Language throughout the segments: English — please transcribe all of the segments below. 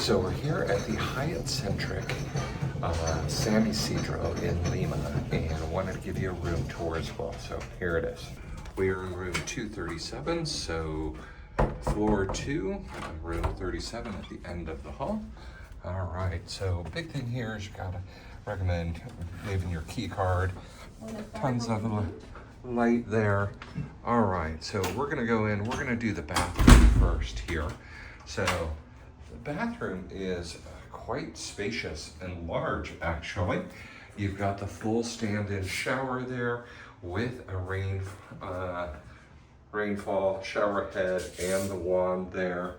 So we're here at the Hyatt Centric San Isidro in Lima, and I wanted to give you a room tour as well. So here it is. We are in room 237, so floor 2, room 37 at the end of the hall. All right, so big thing here is you gotta recommend leaving your key card. Tons of light there. All right, so we're gonna go in, we're gonna do the bathroom first here. So the bathroom is quite spacious and large, actually. You've got the full stand-in shower there with a rainfall shower head and the wand there.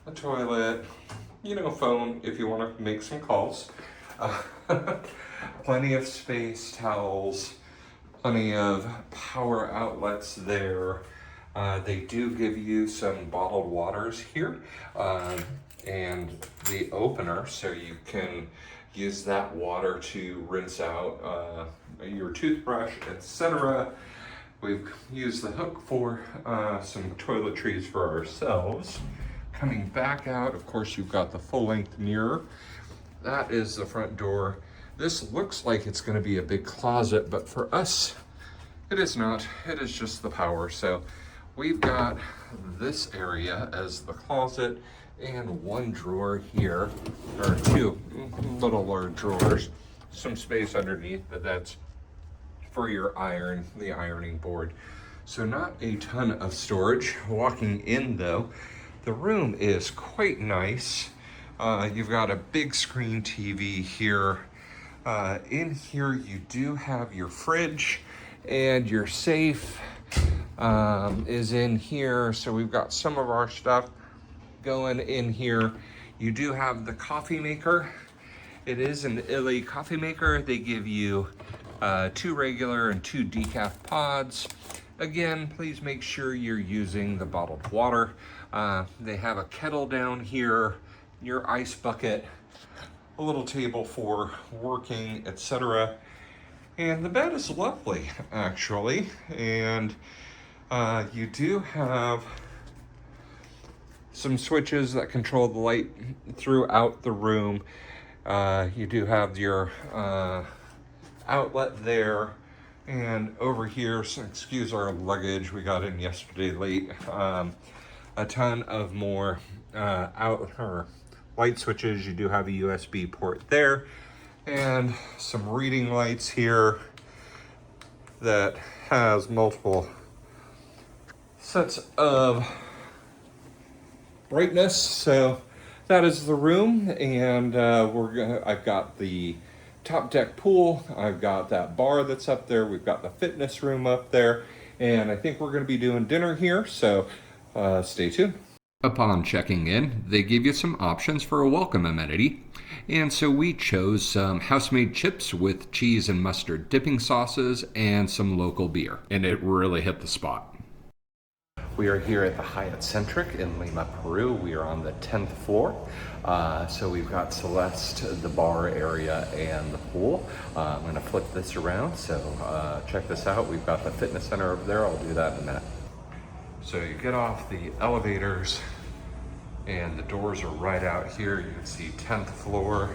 A toilet, you know, phone if you want to make some calls. Plenty of space, towels, plenty of power outlets there. They do give you some bottled waters here and the opener, so you can use that water to rinse out your toothbrush, etc. We've used the hook for some toiletries for ourselves. Coming back out, of course, you've got the full-length mirror. That is the front door. This looks like it's going to be a big closet, but for us, it is not. It is just the power. So we've got this area as the closet and one drawer here, or two littler drawers. Some space underneath, but that's for your the ironing board. So not a ton of storage. Walking in though, the room is quite nice. You've got a big screen TV here. In here you do have your fridge and your safe is in here. So we've got some of our stuff going in here. You do have the coffee maker. It is an Illy coffee maker. They give you 2 regular and 2 decaf pods. Again, please make sure you're using the bottled water. They have a kettle down here, your ice bucket, a little table for working, etc. And the bed is lovely, actually. And you do have some switches that control the light throughout the room. You do have your outlet there. And over here, so excuse our luggage, we got in yesterday late. A ton of more light switches. You do have a USB port there. And some reading lights here that has multiple sets of brightness. So that is the room, and I've got the top deck pool. I've got that bar that's up there. We've got the fitness room up there, and I think we're going to be doing dinner here. So stay tuned. Upon checking in, they give you some options for a welcome amenity. And so we chose some house-made chips with cheese and mustard dipping sauces and some local beer. And it really hit the spot. We are here at the Hyatt Centric in Lima, Peru. We are on the 10th floor. So we've got Celeste, the bar area, and the pool. I'm gonna flip this around, so check this out. We've got the fitness center over there. I'll do that in a minute. So you get off the elevators and the doors are right out here. You can see 10th floor.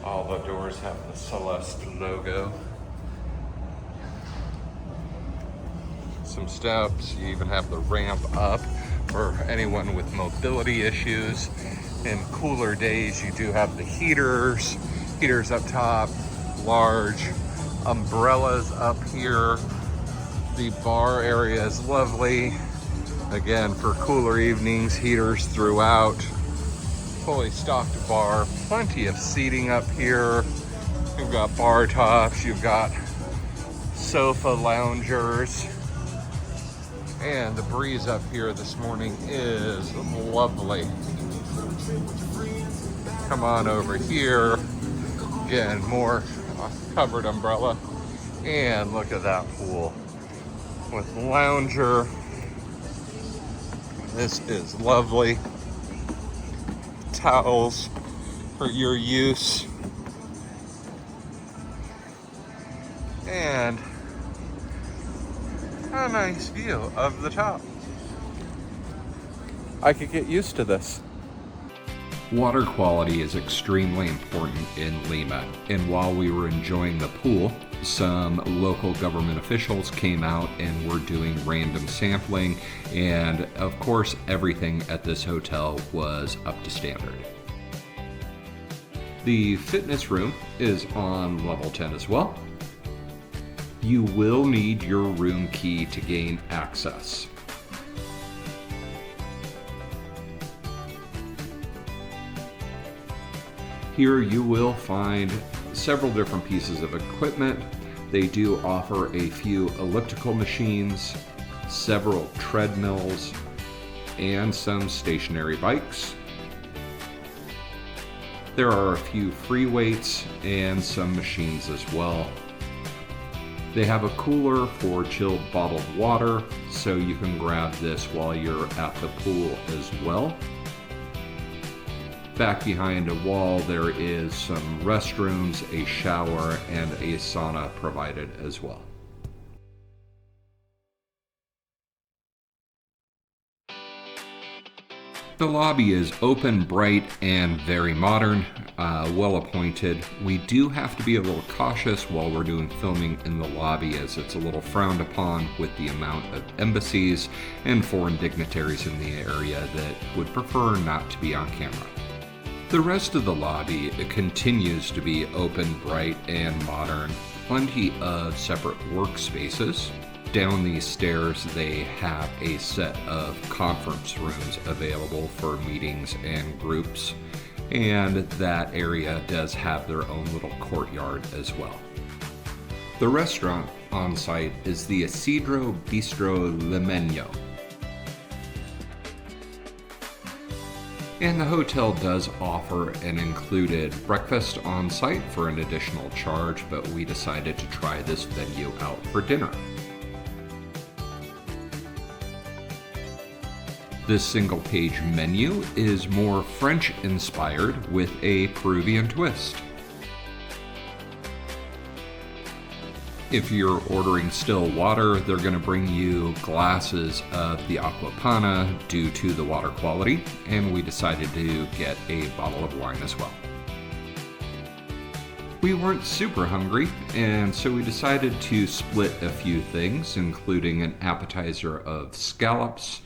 All the doors have the Celeste logo. Some steps, you even have the ramp up for anyone with mobility issues. In cooler days, you do have the heaters up top, large umbrellas up here. The bar area is lovely. Again, for cooler evenings, heaters throughout. Fully stocked bar, plenty of seating up here. You've got bar tops, you've got sofa loungers. And the breeze up here this morning is lovely. Come on over here. Again, more covered umbrella. And look at that pool with lounger. This is lovely. Towels for your use. And a nice view of the top. I could get used to this. Water quality is extremely important in Lima, and while we were enjoying the pool, some local government officials came out and were doing random sampling, and of course, everything at this hotel was up to standard. The fitness room is on level 10 as well. You will need your room key to gain access. Here you will find several different pieces of equipment. They do offer a few elliptical machines, several treadmills, and some stationary bikes. There are a few free weights and some machines as well. They have a cooler for chilled bottled water, so you can grab this while you're at the pool as well. Back behind a wall, there is some restrooms, a shower, and a sauna provided as well. The lobby is open, bright, and very modern, well appointed. We do have to be a little cautious while we're doing filming in the lobby, as it's a little frowned upon with the amount of embassies and foreign dignitaries in the area that would prefer not to be on camera. The rest of the lobby continues to be open, bright, and modern. Plenty of separate workspaces. Down these stairs, they have a set of conference rooms available for meetings and groups, and that area does have their own little courtyard as well. The restaurant on site is the Isidro Bistro Limeño. And the hotel does offer an included breakfast on site for an additional charge, but we decided to try this venue out for dinner. This single-page menu is more French-inspired with a Peruvian twist. If you're ordering still water, they're going to bring you glasses of the aqua panna due to the water quality, and we decided to get a bottle of wine as well. We weren't super hungry, and so we decided to split a few things, including an appetizer of scallops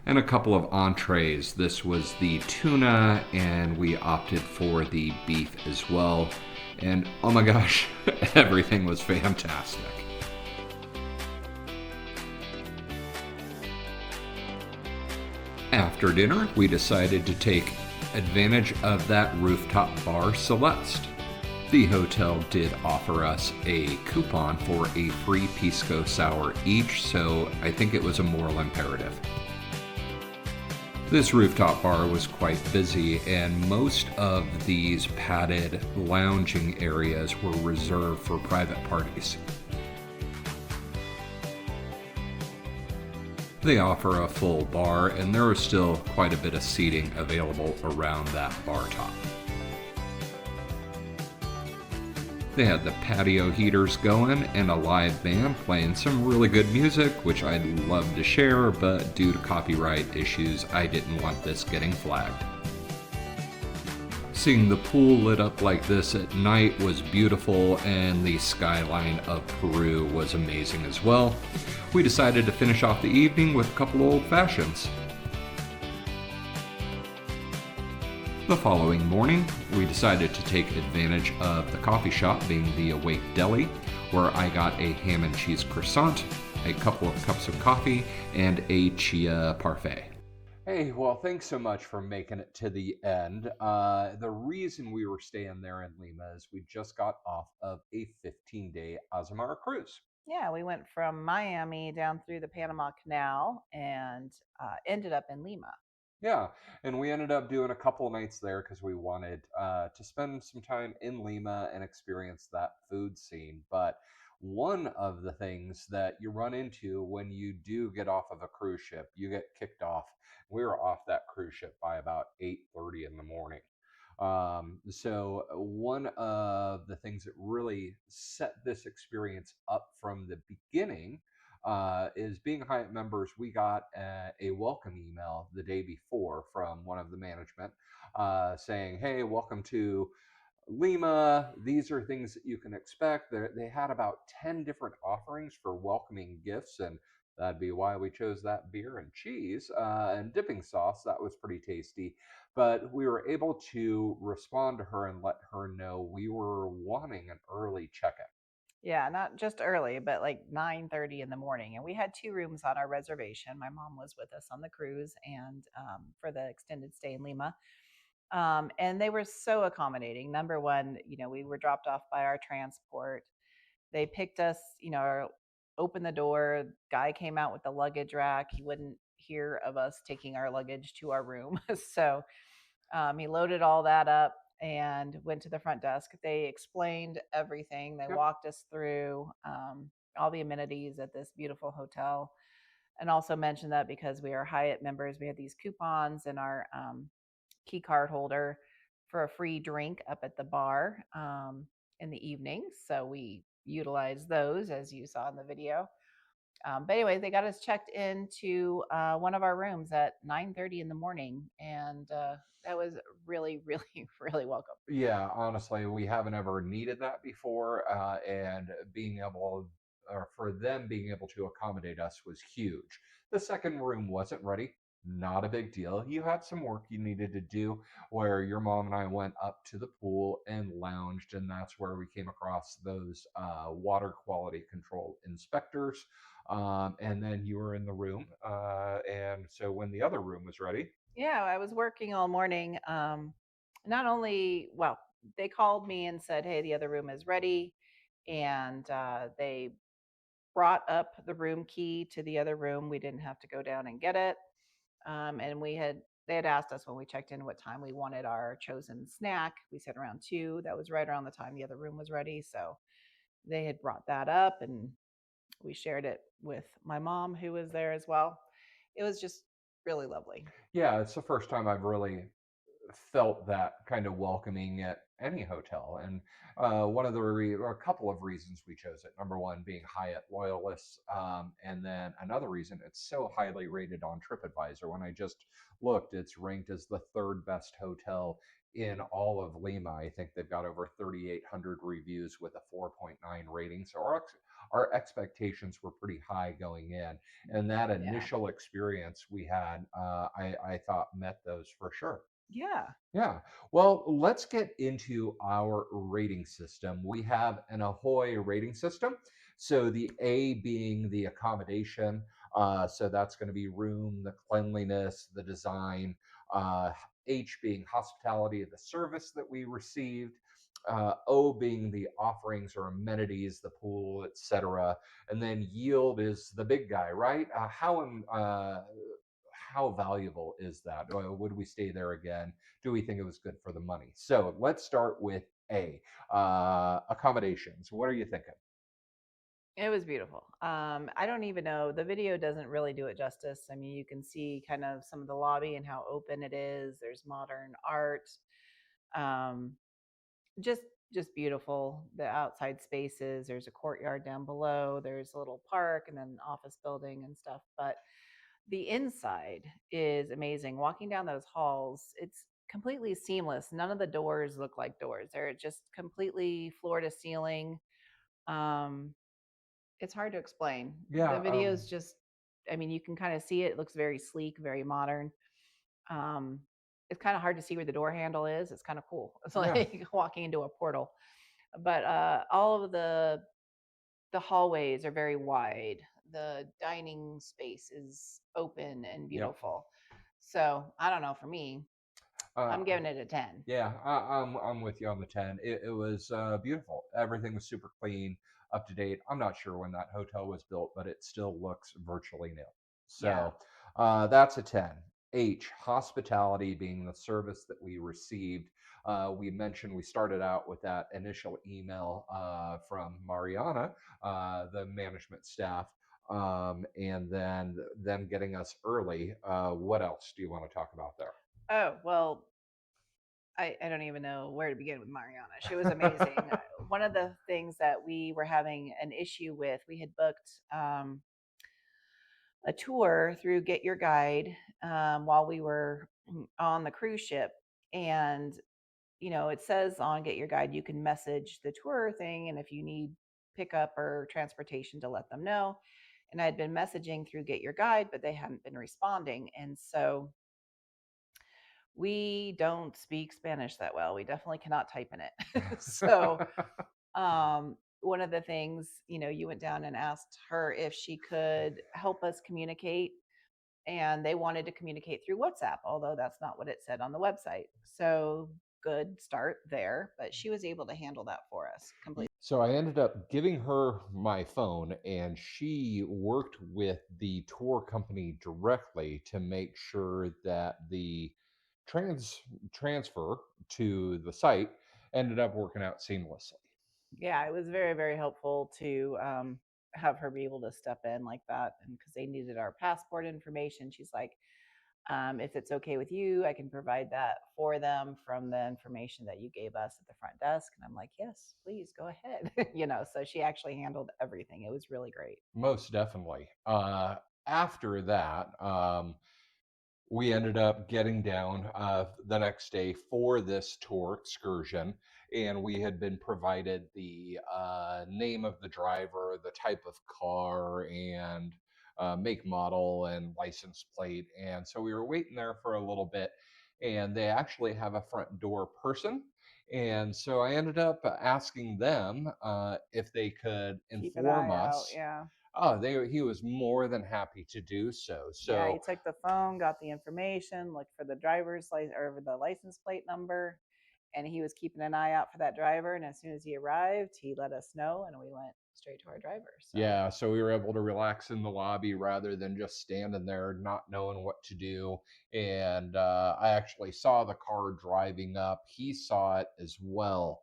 and a couple of entrees. This was the tuna, and we opted for the beef as well. And oh my gosh, everything was fantastic. After dinner, we decided to take advantage of that Rooftop Bar Celeste. The hotel did offer us a coupon for a free pisco sour each, so I think it was a moral imperative. This rooftop bar was quite busy, and most of these padded lounging areas were reserved for private parties. They offer a full bar, and there is still quite a bit of seating available around that bar top. They had the patio heaters going and a live band playing some really good music, which I'd love to share, but due to copyright issues, I didn't want this getting flagged. Seeing the pool lit up like this at night was beautiful, and the skyline of Peru was amazing as well. We decided to finish off the evening with a couple of old fashions. The following morning, we decided to take advantage of the coffee shop being the Awake Deli, where I got a ham and cheese croissant, a couple of cups of coffee, and a chia parfait. Hey, well, thanks so much for making it to the end. The reason we were staying there in Lima is we just got off of a 15-day Azamara cruise. Yeah, we went from Miami down through the Panama Canal and ended up in Lima. Yeah, and we ended up doing a couple of nights there because we wanted to spend some time in Lima and experience that food scene. But one of the things that you run into when you do get off of a cruise ship, you get kicked off. We were off that cruise ship by about 8:30 in the morning. So one of the things that really set this experience up from the beginning is being Hyatt members, we got a welcome email the day before from one of the management saying, "Hey, welcome to Lima. These are things that you can expect." They had about 10 different offerings for welcoming gifts, and that'd be why we chose that beer and cheese and dipping sauce. That was pretty tasty. But we were able to respond to her and let her know we were wanting an early check in. Yeah, not just early, but like 9:30 in the morning. And we had two rooms on our reservation. My mom was with us on the cruise and for the extended stay in Lima. And they were so accommodating. Number one, we were dropped off by our transport. They picked us, opened the door. Guy came out with the luggage rack. He wouldn't hear of us taking our luggage to our room. So he loaded all that up and went to the front desk. They explained everything. They Yep. walked us through all the amenities at this beautiful hotel, and also mentioned that because we are Hyatt members, we had these coupons in our key card holder for a free drink up at the bar in the evening. So we utilized those, as you saw in the video. But anyway, they got us checked into one of our rooms at 9:30 in the morning, and that was really, really, really welcome. Yeah, honestly, we haven't ever needed that before, and being able, or for them being able to accommodate us was huge. The second room wasn't ready, not a big deal. You had some work you needed to do, where your mom and I went up to the pool and lounged, and that's where we came across those water quality control inspectors. And then you were in the room, and so when the other room was ready, Yeah, I was working all morning. Not only, well, they called me and said, "Hey, the other room is ready," and they brought up the room key to the other room. We didn't have to go down and get it. And they had asked us when we checked in what time we wanted our chosen snack. We said around 2. That was right around the time the other room was ready. So they had brought that up, and we shared it with my mom, who was there as well. It was just really lovely. yeah, it's the first time I've really felt that kind of welcoming at any hotel. And one of or a couple of reasons we chose it. Number one, being Hyatt loyalists, and then another reason, it's so highly rated on TripAdvisor. When I just looked, it's ranked as the third best hotel in all of Lima. I think they've got over 3,800 reviews with a 4.9 rating. So our expectations were pretty high going in, and that Yeah. initial experience we had, I thought met those for sure. Yeah. Yeah. Well, let's get into our rating system. We have an Ahoy rating system. So the A being the accommodation. So that's going to be room, the cleanliness, the design. Uh, H being hospitality, the service that we received. O being the offerings or amenities, the pool, etc. And then yield is the big guy, right? How valuable is that? Would we stay there again? Do we think it was good for the money? So let's start with A, accommodations. What are you thinking? It was beautiful. I don't even know. The video doesn't really do it justice. I mean, you can see kind of some of the lobby and how open it is. There's modern art. Um, just just beautiful. The outside spaces. There's a courtyard down below. There's a little park and then an office building and stuff. But the inside is amazing. Walking down those halls, it's completely seamless. None of the doors look like doors. They're just completely floor to ceiling. Um, it's hard to explain. The Yeah, videos just, I mean, you can kind of see it. It looks very sleek, very modern. Um, it's kind of hard to see where the door handle is. It's kind of cool. It's yeah, like walking into a portal. But all of the hallways are very wide. The dining space is open and yep. beautiful. So I don't know. For me, Uh, I'm giving it a 10. Yeah, I'm with you on the 10. It was beautiful. Everything was super clean, up to date. I'm not sure when that hotel was built, but it still looks virtually new. Yeah. So that's a 10. H, hospitality being the service that we received. We mentioned we started out with that initial email from Mariana, the management staff, and then them getting us early. What else do you want to talk about Oh, well, I don't even know where to begin with Mariana. She was amazing. there? One of the things that we were having an issue with, we had booked. a tour through Get Your Guide while we were on the cruise ship. And, it says on Get Your Guide, you can message the tour thing. And if you need pickup or transportation, to let them know. And I'd been messaging through Get Your Guide, but they hadn't been responding. And so we don't speak Spanish that well. We definitely cannot type in it. So one of the things, you went down and asked her if she could help us communicate, and they wanted to communicate through WhatsApp, although that's not what it said on the website. So good start there, but she was able to handle that for us completely. So I ended up giving her my phone, and she worked with the tour company directly to make sure that the transfer to the site ended up working out seamlessly. Yeah, it was very, very helpful to have her be able to step in like that, and because they needed our passport information, she's like, if it's okay with you, I can provide that for them from the information that you gave us at the front desk. And I'm like, yes, please go ahead. So she actually handled everything. It was really great. Most definitely. After that, we ended up getting down the next day for this tour excursion, and we had been provided the name of the driver, the type of car, and make, model, and license plate. And so we were waiting there for a little bit, and they actually have a front door person. And so I ended up asking them if they could Keep an inform eye out. us. Yeah. Oh, he was more than happy to do so. Yeah. He So took the phone, got the information, looked for the driver's license or the license plate number, and he was keeping an eye out for that driver. And as soon as he arrived, he let us know, and we went straight to our driver. So yeah, so we were able to relax in the lobby rather than just standing there not knowing what to do. And I actually saw the car driving up. He saw it as well,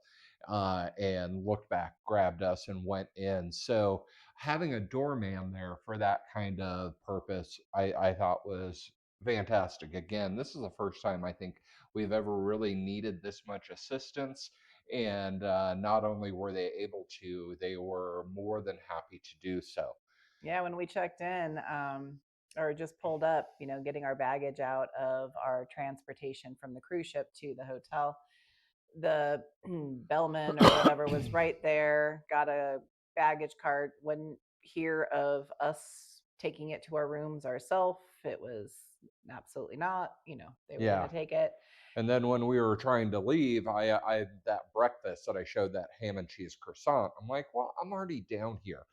and looked back, grabbed us, and went in. So having a doorman there for that kind of purpose, I thought was fantastic. Again, this is the first time I think we've ever really needed this much assistance. And not only were they able to, they were more than happy to do so. yeah, when we checked in, or just pulled up, getting our baggage out of our transportation from the cruise ship to the hotel, the bellman or whatever was right there, got a baggage cart, wouldn't hear of us taking it to our rooms ourselves. It was absolutely not, they were going Yeah. to take it. And then when we were trying to leave, I had that breakfast that I showed, that ham and cheese croissant. I'm like, well, I'm already down here.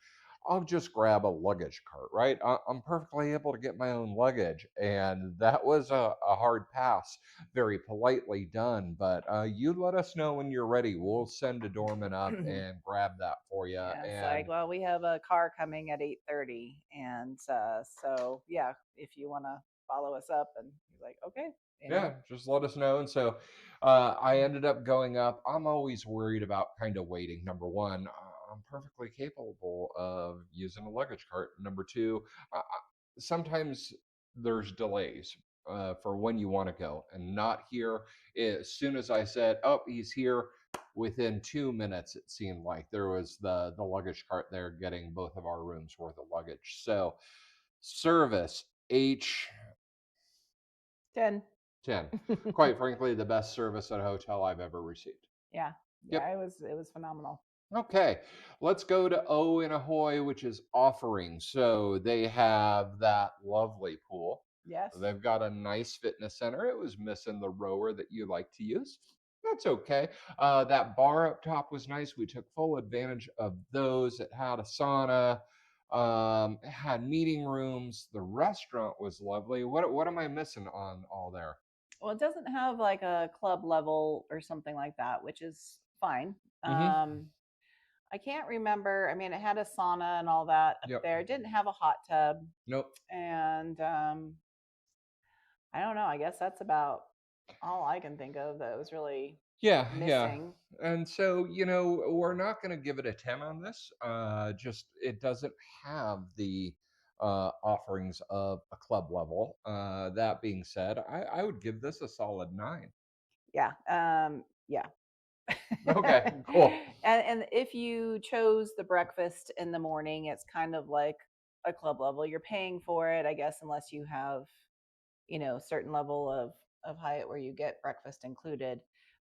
I'll just grab a luggage cart, right? I'm perfectly able to get my own luggage. And that was a hard pass, very politely done. But you let us know when you're ready. We'll send a doorman up and grab that for you. Yeah, it's And like, well, we have a car coming at 8:30, and so yeah, if you want to follow us up, and he's like, okay, yeah, just let us know. And so I ended up going up. I'm always worried about kind of waiting. Number one, I'm perfectly capable of using a luggage cart. Number two, sometimes there's delays for when you want to go, and not here. As soon as I said, "Oh, he's here," within 2 minutes, it seemed like there was the luggage cart there getting both of our rooms worth of luggage. So service H 10. 10. Quite frankly, the best service at a hotel I've ever received. Yeah, Yep. yeah, it was phenomenal. Okay, let's go to O in Ahoy, which is offerings. So they have that lovely pool. Yes. They've got a nice fitness center. It was missing the rower that you like to use. That's okay. That bar up top was nice. We took full advantage of those. It had a sauna, it had meeting rooms. The restaurant was lovely. What am I missing on all there? Well, it doesn't have like a club level or something like that, which is fine. Mm-hmm. I can't remember. I mean, it had a sauna and all that up Yep. there. It didn't have a hot tub, Nope. and I don't know. I guess that's about all I can think of that was really Yeah, yeah. missing. And so, we're not going to give it a 10 on this. Just it doesn't have the offerings of a club level. That being said, I would give this a solid 9. Yeah. Yeah. Okay, cool. And if you chose the breakfast in the morning, it's kind of like a club level. You're paying for it, I guess, unless you have, certain level of Hyatt where you get breakfast included.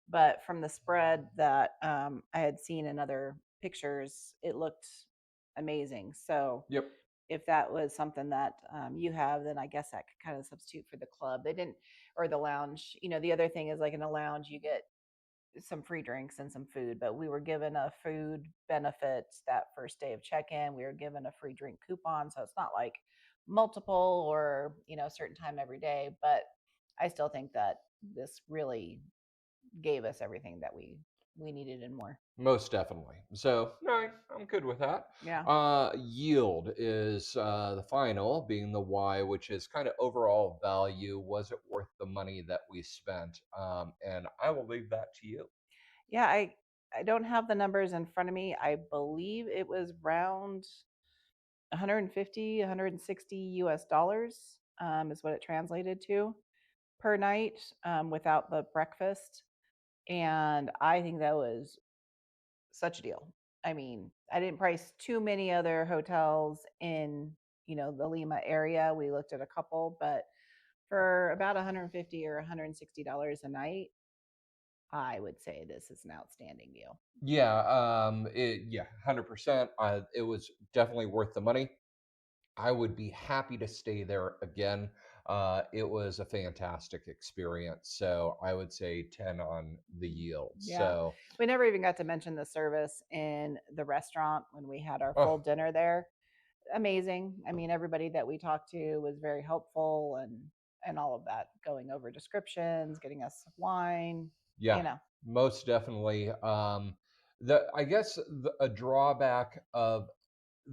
But from the spread that I had seen in other pictures, it looked amazing. So Yep. if that was something that you have, then I guess that could kind of substitute for the club. They didn't, or the lounge. The other thing is like in a lounge, you get some free drinks and some food, but we were given a food benefit that first day of check-in. We were given a free drink coupon, so it's not like multiple or a certain time every day. But I still think that this really gave us everything that we needed and more. Most definitely. So, no, I'm good with that. Yeah. Yield is the final, being the why, which is kind of overall value. Was it worth the money that we spent? And I will leave that to you. Yeah, I don't have the numbers in front of me. I believe it was around 150, 160 US dollars, is what it translated to per night, without the breakfast. And I think that was such a deal. I mean, I didn't price too many other hotels in, the Lima area. We looked at a couple, but for about 150 or $160 a night, I would say this is an outstanding deal. Yeah, 100%. It was definitely worth the money. I would be happy to stay there again. It was a fantastic experience. So I would say 10 on the yield. Yeah. So, We never even got to mention the service in the restaurant when we had our full oh, dinner there. Amazing. I mean, everybody that we talked to was very helpful and all of that, going over descriptions, getting us wine, you yeah, know. most definitely. I guess a drawback of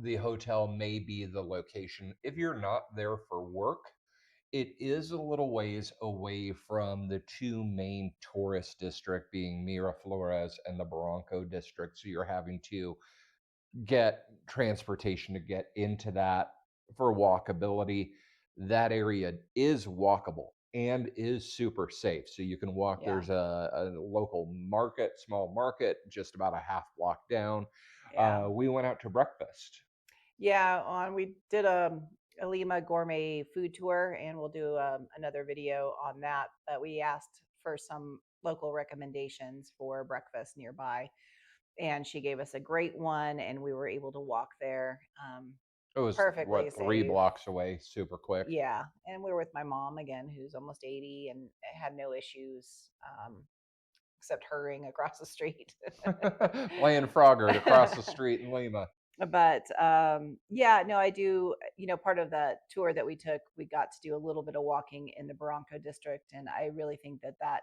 the hotel may be the location. If you're not there for work, it is a little ways away from the two main tourist district being Miraflores and the Barranco district. So you're having to get transportation to get into that for walkability. That area is walkable and is super safe. So you can walk. Yeah. There's a local market, small market, just about a half block down. Yeah. We went out to breakfast. Yeah, we did a Lima gourmet food tour, and we'll do another video on that. But we asked for some local recommendations for breakfast nearby, and she gave us a great one, and we were able to walk there It was perfectly what, 3 blocks safe. away, super quick. Yeah, and we were with my mom again, who's almost 80 and had no issues, except hurrying across the street. Playing Frogger across the street in Lima. But yeah, no, I do. Part of the tour that we took, we got to do a little bit of walking in the Barranco district, and I really think that that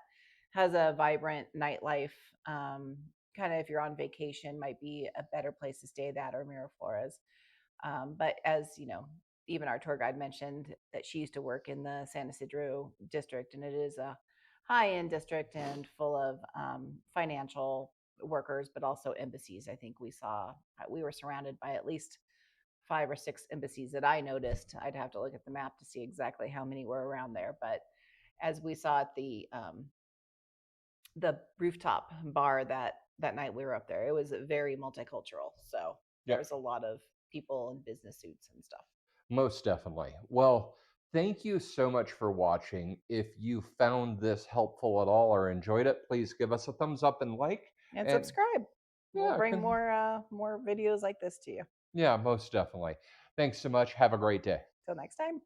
has a vibrant nightlife. Kind of, if you're on vacation, might be a better place to stay, that or Miraflores. But as you know, even our tour guide mentioned that she used to work in the San Isidro district, and it is a high end district and full of financial workers, but also embassies. I think we were surrounded by at least 5 or 6 embassies that I noticed. I'd have to look at the map to see exactly how many were around there. But as we saw at the rooftop bar that night we were up there, it was very multicultural. So there Yeah, was a lot of people in business suits and stuff. most definitely. Well, thank you so much for watching. If you found this helpful at all or enjoyed it, please give us a thumbs up and like. And And subscribe. We'll yeah, bring more videos like this to you. yeah, most definitely. Thanks so much. Have a great day. Till next time.